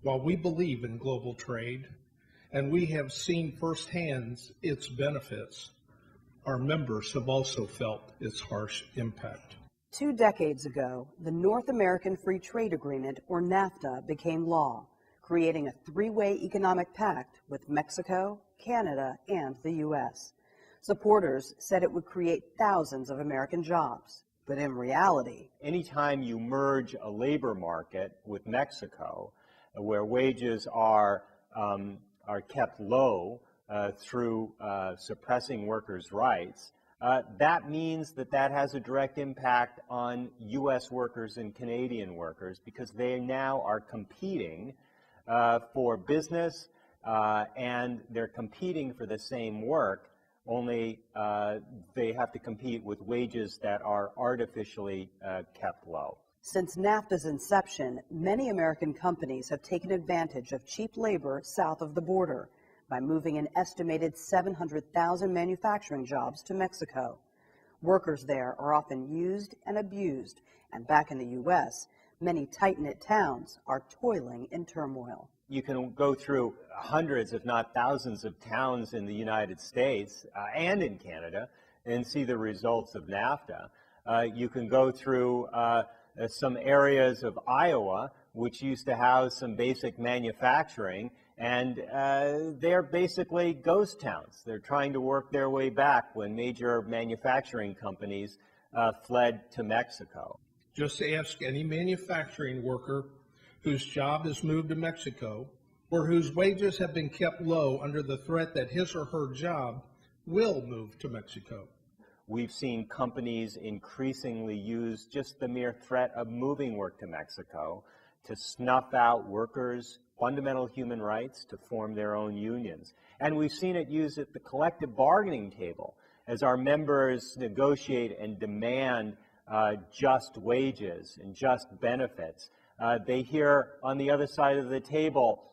While we believe in global trade, and we have seen firsthand its benefits, our members have also felt its harsh impact. 2 decades ago, the North American Free Trade Agreement, or NAFTA, became law, creating a three-way economic pact with Mexico, Canada, and the U.S. Supporters said it would create thousands of American jobs, but in reality, anytime you merge a labor market with Mexico, where wages are kept low through suppressing workers' rights, that means that has a direct impact on U.S. workers and Canadian workers, because they now are competing for business, and they're competing for the same work, only they have to compete with wages that are artificially kept low. Since NAFTA's inception, many American companies have taken advantage of cheap labor south of the border by moving an estimated 700,000 manufacturing jobs to Mexico. Workers there are often used and abused, and back in the U.S., many tight-knit towns are toiling in turmoil. You can go through hundreds, if not thousands, of towns in the United States and in Canada and see the results of NAFTA. You can go through some areas of Iowa which used to house some basic manufacturing, and they're basically ghost towns. They're trying to work their way back when major manufacturing companies fled to Mexico. Just ask any manufacturing worker whose job is moved to Mexico, or whose wages have been kept low under the threat that his or her job will move to Mexico. We've seen companies increasingly use just the mere threat of moving work to Mexico to snuff out workers' fundamental human rights, to form their own unions. And we've seen it used at the collective bargaining table as our members negotiate and demand just wages and just benefits. They hear on the other side of the table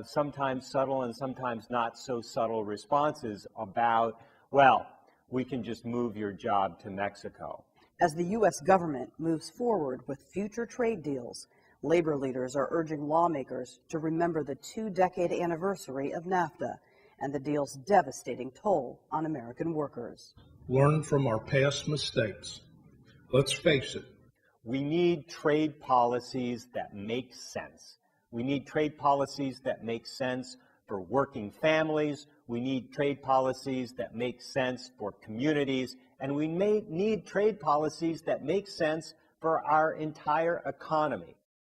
sometimes subtle and sometimes not so subtle responses about, well, we can just move your job to Mexico. As the U.S. government moves forward with future trade deals, labor leaders are urging lawmakers to remember the 2-decade anniversary of NAFTA and the deal's devastating toll on American workers. Learn from our past mistakes. Let's face it. We need trade policies that make sense. We need trade policies that make sense for working families. We need trade policies that make sense for communities. And we may need trade policies that make sense for our entire economy.